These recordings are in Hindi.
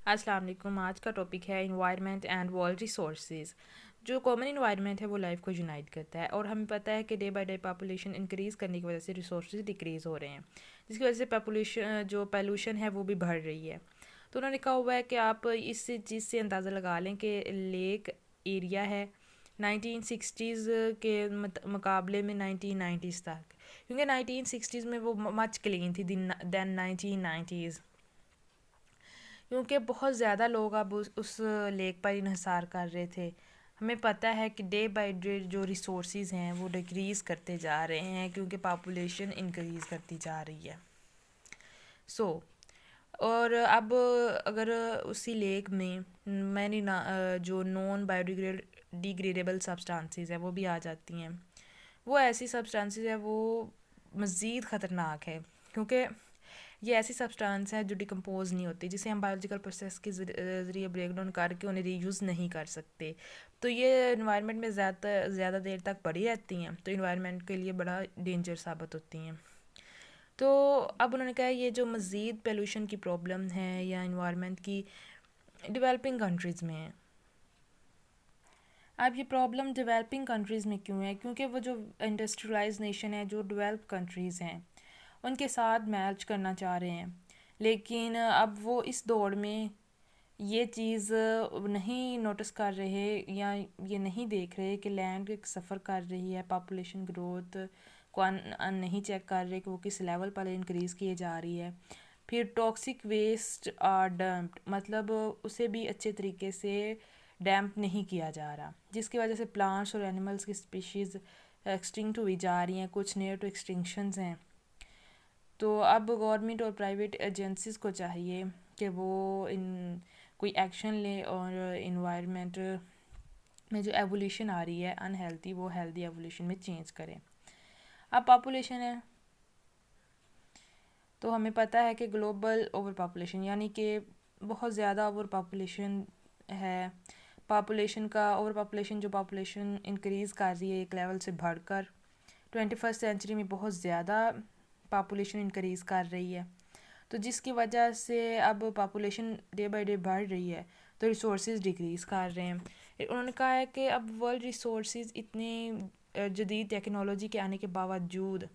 अस्सलाम वालेकुम। आज का टॉपिक है इन्वायरमेंट एंड वर्ल्ड रिसोर्सेज। जो कॉमन इन्वायरमेंट है वो लाइफ को यूनाइट करता है, और हमें पता है कि day by day population increase करने की वजह से रिसोर्सेज डिक्रीज़ हो रहे हैं, जिसकी वजह से पॉपुलेशन जो पोल्यूशन है वो भी बढ़ रही है। तो उन्होंने कहा हुआ है कि आप इस चीज़ से अंदाज़ा लगा लें कि लेक एरिया है 1960s के मुकाबले में 1990s तक, क्योंकि 1960s में वो मच क्लीन थी दैन 1990s, क्योंकि बहुत ज़्यादा लोग अब उस लेक पर इन्हिसार कर रहे थे। हमें पता है कि डे बाय डे जो रिसोर्सेज हैं वो डिक्रीज़ करते जा रहे हैं, क्योंकि पॉपुलेशन इंक्रीज़ करती जा रही है। और अब अगर उसी लेक में मैंने जो नॉन बायोडिग्रेडेबल सब्सटेंसेस है वो भी आ जाती हैं। वो ऐसी सब्सटेंसेस है वो मज़ीद ख़तरनाक है, क्योंकि ये ऐसी सब्सटेंस है जो डिकम्पोज नहीं होती, जिसे हम बायोलॉजिकल प्रोसेस के ज़रिए ब्रेक डाउन करके उन्हें रीयूज़ नहीं कर सकते। तो ये इन्वायरमेंट में ज़्यादा देर तक पड़ी रहती हैं, तो इन्वायरमेंट के लिए बड़ा डेंजर साबित होती हैं। तो अब उन्होंने कहा ये जो मज़ीद पोल्यूशन की प्रॉब्लम है या इन्वायरमेंट की, डेवलपिंग कंट्रीज़ में है। अब ये प्रॉब्लम डेवलपिंग कंट्रीज़ में क्यों है? क्योंकि वो जो इंडस्ट्रियलाइज नेशन है, जो डेवलप कंट्रीज़ हैं, उनके साथ मैच करना चाह रहे हैं, लेकिन अब वो इस दौड़ में ये चीज़ नहीं नोटिस कर रहे या ये नहीं देख रहे कि लैंड सफ़र कर रही है, पॉपुलेशन ग्रोथ को नहीं चेक कर रहे कि वो किस लेवल पर इंक्रीज़ किए जा रही है। फिर टॉक्सिक वेस्ट आर डम्प्ड, मतलब उसे भी अच्छे तरीके से डैम्प नहीं किया जा रहा, जिसकी वजह से प्लांट्स और एनिमल्स की स्पीशीज़ एक्सटिंक्ट हुई जा रही हैं, कुछ नियर टू एक्सटिंक्शंस हैं। तो अब गवर्नमेंट और प्राइवेट एजेंसीज़ को चाहिए कि वो इन कोई एक्शन ले और इन्वायरमेंट में जो एवोल्यूशन आ रही है अनहेल्दी, वो हेल्दी एवोल्यूशन में चेंज करें। अब पॉपुलेशन है, तो हमें पता है कि ग्लोबल ओवर पॉपुलेशन, यानी कि बहुत ज़्यादा ओवर पॉपुलेशन है। पॉपुलेशन का ओवर पॉपुलेशन, जो पॉपुलेशन इंक्रीज़ कर रही है एक लेवल से बढ़कर, 21st सेंचुरी में बहुत ज़्यादा पॉपुलेशन इंक्रीज़ कर रही है, तो जिसकी वजह से अब पॉपुलेशन डे बाय डे बढ़ रही है, तो रिसोर्सेज डिक्रीज़ कर रहे हैं। उन्होंने कहा है कि अब वर्ल्ड रिसोर्सेज इतने जदीद टेक्नोलॉजी के आने के बावजूद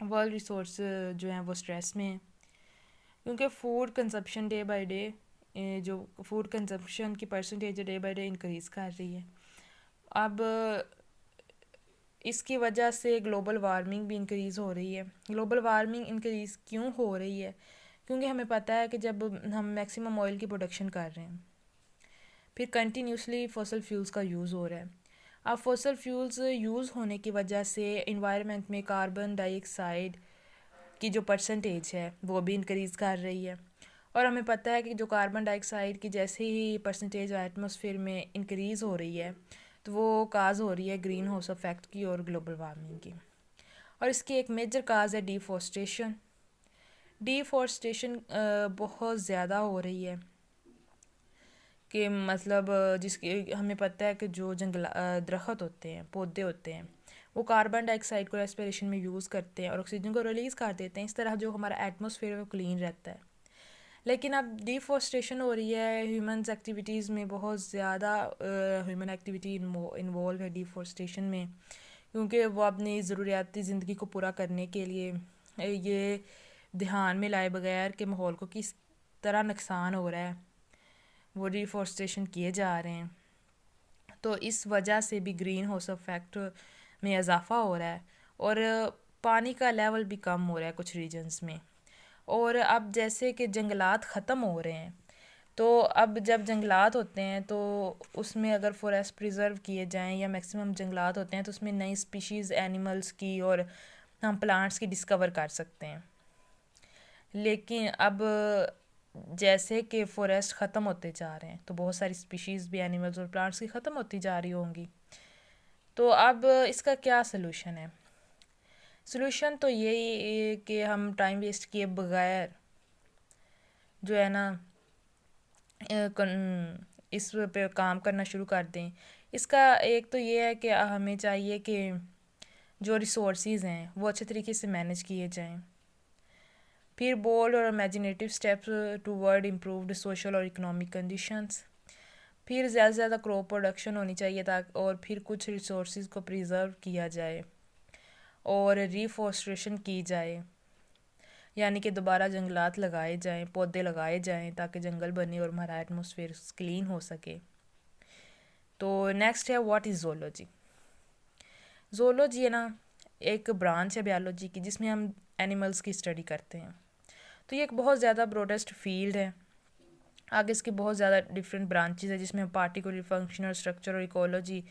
वर्ल्ड रिसोर्स जो हैं वो स्ट्रेस में हैं, क्योंकि food consumption day by day, जो फूड कंजप्शन की percentage day by day increase कर रही है। अब इसकी वजह से ग्लोबल वार्मिंग भी इंक्रीज़ हो रही है। ग्लोबल वार्मिंग इंक्रीज़ क्यों हो रही है? क्योंकि हमें पता है कि जब हम मैक्सिमम ऑयल की प्रोडक्शन कर रहे हैं, फिर कंटिन्यूसली फॉसल फ्यूल्स का यूज़ हो रहा है। अब फॉसल फ्यूल्स यूज़ होने की वजह से इन्वायरमेंट में कार्बन डाइऑक्साइड की जो परसेंटेज है वो भी इंक्रीज़ कर रही है, और हमें पता है कि जो कार्बन डाइऑक्साइड की जैसे ही परसेंटेज एटमॉस्फेयर में इंक्रीज़ हो रही है, तो वो काज़ हो रही है ग्रीन हाउस इफेक्ट की और ग्लोबल वार्मिंग की। और इसकी एक मेजर काज़ है डिफॉरेस्टेशन। डिफॉरेस्टेशन बहुत ज़्यादा हो रही है, कि मतलब जिसकी हमें पता है कि जो दरख्त होते हैं, पौधे होते हैं, वो कार्बन डाइऑक्साइड को रेस्पिरेशन में यूज़ करते हैं और ऑक्सीजन को रिलीज़ कर देते हैं। इस तरह जो हमारा एटमॉस्फेयर है वो क्लीन रहता है। लेकिन अब डिफॉरेस्टेशन हो रही है, ह्यूमन्स एक्टिविटीज़ में बहुत ज़्यादा ह्यूमन एक्टिविटी इन्वॉल्व है डिफॉरेस्टेशन में, क्योंकि वो अपनी ज़रूरियाती ज़िंदगी को पूरा करने के लिए ये ध्यान में लाए बगैर कि माहौल को किस तरह नुकसान हो रहा है, वो डिफॉरेस्टेशन किए जा रहे हैं। तो इस वजह से भी ग्रीन हाउस इफेक्ट में इजाफा हो रहा है, और पानी का लेवल भी कम हो रहा है कुछ रीजन्स में। और अब जैसे कि जंगलात ख़त्म हो रहे हैं, तो अब जब जंगलात होते हैं तो उसमें अगर फॉरेस्ट प्रिजर्व किए जाएं या मैक्सिमम जंगलात होते हैं, तो उसमें नई स्पीशीज़ एनिमल्स की और हम प्लांट्स की डिस्कवर कर सकते हैं। लेकिन अब जैसे कि फॉरेस्ट ख़त्म होते जा रहे हैं, तो बहुत सारी स्पीशीज़ भी एनिमल्स और प्लांट्स की ख़त्म होती जा रही होंगी। तो अब इसका क्या सलूशन है? सलूशन तो यही है कि हम टाइम वेस्ट किए बगैर जो है ना इस पे काम करना शुरू कर दें। इसका एक तो ये है कि हमें चाहिए कि जो रिसोर्सेज हैं वो अच्छे तरीके से मैनेज किए जाएं, फिर बोल्ड और imaginative steps toward improved social और इकोनॉमिक कंडीशंस। फिर ज़्यादा से ज़्यादा क्रॉप प्रोडक्शन होनी चाहिए ताकि, और फिर कुछ रिसोर्स को प्रिजर्व किया जाए और रिफॉरेस्टेशन की जाए, यानी कि दोबारा जंगलात लगाए जाएं, पौधे लगाए जाएं ताकि जंगल बने और हमारा एटमॉस्फेयर क्लीन हो सके। तो नेक्स्ट है व्हाट इज़ जोलॉजी। जोलॉजी है ना एक ब्रांच है बायोलॉजी की जिसमें हम एनिमल्स की स्टडी करते हैं। तो ये एक बहुत ज़्यादा ब्रॉडेस्ट फील्ड है। आगे इसकी बहुत ज़्यादा डिफरेंट ब्रांचेस है जिसमें हम पार्टिकुलर फंक्शनल स्ट्रक्चर और इकोलॉजी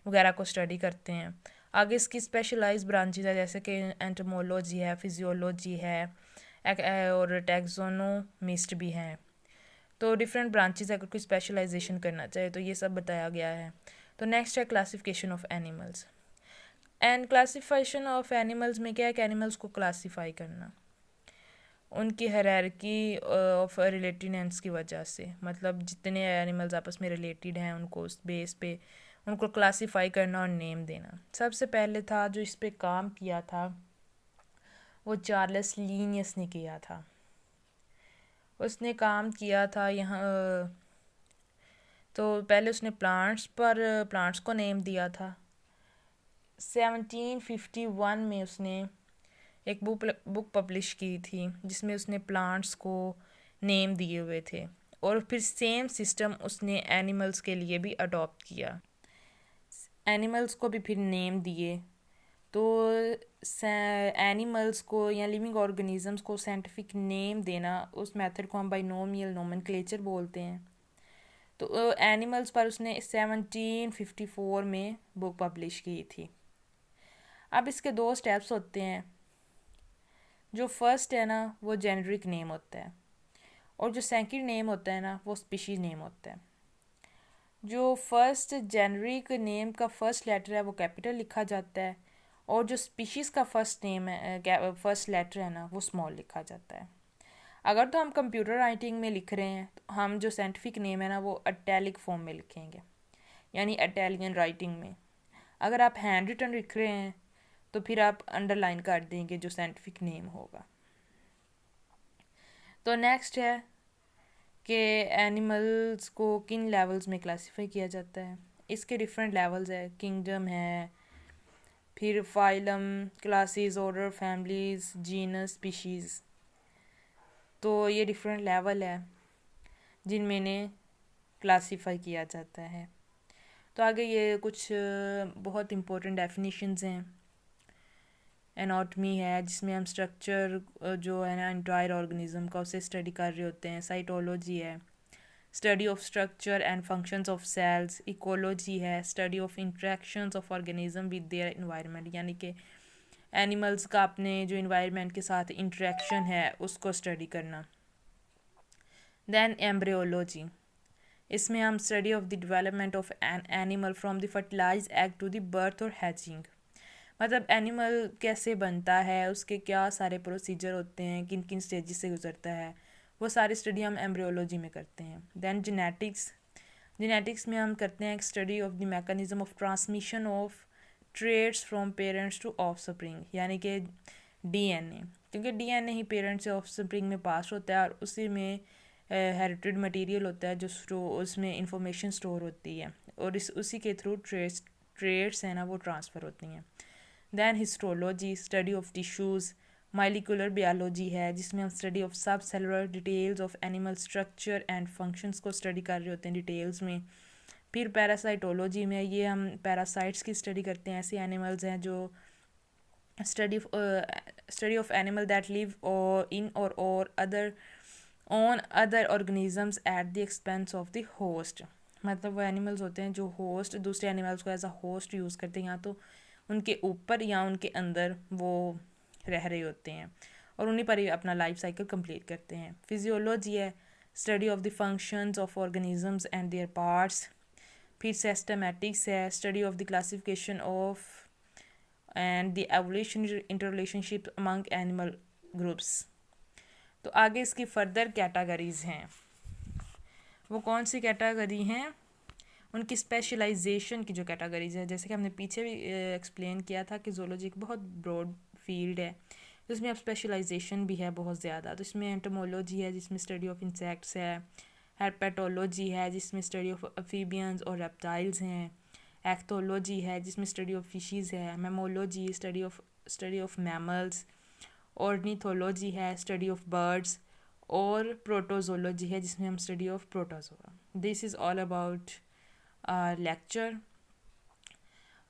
वगैरह को स्टडी करते हैं। आगे इसकी स्पेशलाइज्ड ब्रांचेस है जैसे कि एंटोमोलॉजी है, फिजियोलॉजी है और टैक्सोनोमिस्ट भी हैं। तो डिफरेंट ब्रांचेस अगर कोई स्पेशलाइजेशन करना चाहे तो ये सब बताया गया है। तो नेक्स्ट है classification of animals. And classification of animals में क्या है कि एनिमल्स को क्लासीफाई करना उनकी हायरार्की ऑफ रिलेटेडनेस की वजह से, मतलब जितने एनिमल्स आपस में रिलेटेड हैं उनको उस बेस पे उनको क्लासीफाई करना और नेम देना। सबसे पहले था जो इस पे काम किया था वो चार्ल्स लीनियस ने किया था। उसने काम किया था यहाँ तो पहले उसने प्लांट्स को नेम दिया था। 1751 में उसने एक बुक पब्लिश की थी जिसमें उसने प्लांट्स को नेम दिए हुए थे, और फिर सेम सिस्टम उसने एनिमल्स के लिए भी अडॉप्ट किया। एनिमल्स को भी फिर नेम दिए। तो एनिमल्स को या लिविंग ऑर्गेनिजम्स को साइंटिफिक नेम देना, उस मेथड को हम बाइनोमियल नोमेनक्लेचर बोलते हैं। तो एनिमल्स पर उसने 1754 में बुक पब्लिश की थी। अब इसके दो स्टेप्स होते हैं। जो फर्स्ट है ना वो जेनेरिक नेम होता है, और जो सेकंड नेम होता है ना वो स्पीशीज नेम होता है। जो फर्स्ट जेनेरिक नेम का फर्स्ट लेटर है वो कैपिटल लिखा जाता है, और जो स्पीशीज़ का फर्स्ट लेटर है ना वो स्मॉल लिखा जाता है। अगर तो हम कंप्यूटर राइटिंग में लिख रहे हैं तो हम जो साइंटिफिक नेम है ना वो इटैलिक फॉर्म में लिखेंगे, यानी इटैलियन राइटिंग में। अगर आप हैंड रिटन लिख रहे हैं तो फिर आप अंडरलाइन कर देंगे जो साइंटिफिक नेम होगा। तो नेक्स्ट है कि एनिमल्स को किन लेवल्स में क्लासिफाई किया जाता है। इसके डिफरेंट लेवल्स है, किंगडम है, फिर phylum, classes, order, families, genus, species. तो ये डिफरेंट लेवल है जिनमें इन्हें क्लासीफाई किया जाता है। तो आगे ये कुछ बहुत इम्पोर्टेंट डेफिनेशंस हैं। एनाटॉमी है जिसमें हम स्ट्रक्चर जो है ना एंटायर ऑर्गेनिज्म का उसे स्टडी कर रहे होते हैं। साइटोलॉजी है study of structure and functions of cells. Ecology है study of interactions of organism with their environment, यानी कि एनिमल्स का अपने जो इन्वायरमेंट के साथ इंटरेक्शन है उसको स्टडी करना। देन एम्ब्रियोलॉजी, इसमें हम study of the development of an animal from the fertilize egg to the birth और हैचिंग, मतलब एनिमल कैसे बनता है, उसके क्या सारे प्रोसीजर होते हैं, किन किन स्टेजेस से गुजरता है, वो सारी स्टडी हम एम्ब्रियोलॉजी में करते हैं। देन जेनेटिक्स में हम करते हैं study of the mechanism of transmission of traits from parents to offspring, यानी कि डीएनए, क्योंकि डीएनए ही पेरेंट्स से ऑफस्प्रिंग में पास होता है और उसी में हेरिटेड मटेरियल होता है जो उसमें इंफॉर्मेशन स्टोर होती है, और उसी के थ्रू ट्रेड्स हैं ना वो ट्रांसफ़र होती हैं। Then histology study of tissues. Molecular biology है जिसमें हम study of sub cellular details of animal structure and functions को स्टडी कर रहे होते हैं डिटेल्स में। फिर पैरासाइटोलॉजी में ये हम पैरासाइट्स की स्टडी करते हैं। ऐसे एनिमल्स हैं जो study of animal that live in और other organisms at the expense of the host, मतलब वो एनिमल्स होते हैं जो होस्ट दूसरे एनिमल्स को एज अ होस्ट यूज़ करते हैं, या तो उनके ऊपर या उनके अंदर वो रह रहे होते हैं और उन्हीं पर ही अपना लाइफ साइकिल कंप्लीट करते हैं। फिजियोलॉजी है study of the functions of organisms and there parts. फिर सिस्टमैटिक्स है study of the classification of and the evolutionary interrelationship among animal groups. तो आगे इसकी फर्दर कैटेगरीज हैं। वो कौन सी कैटेगरी हैं, उनकी स्पेशलाइजेशन की जो कैटेगरीज है, जैसे कि हमने पीछे भी एक्सप्लेन किया था कि ज़ूलॉजी एक बहुत ब्रॉड फील्ड है। तो इसमें अब स्पेशलाइजेशन भी है बहुत ज़्यादा। तो इसमें एंटोमोलॉजी है जिसमें स्टडी ऑफ इंसेक्ट्स है, हेर्पेटोलॉजी है जिसमें स्टडी ऑफ अफीबियंस और रेप्टाइल्स हैं, एक्थोलॉजी है जिसमें स्टडी ऑफ फिशीज़ है, मेमोलॉजी स्टडी ऑफ मैमल्स, ऑर्निथोलॉजी है स्टडी ऑफ बर्ड्स, और प्रोटोजोलॉजी है जिसमें हम study of protozoa. This is all about lecture.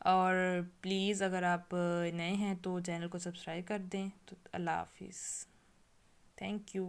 और प्लीज़ अगर आप नए हैं तो चैनल को सब्सक्राइब कर दें। तो अल्लाह हाफिज़, थैंक यू।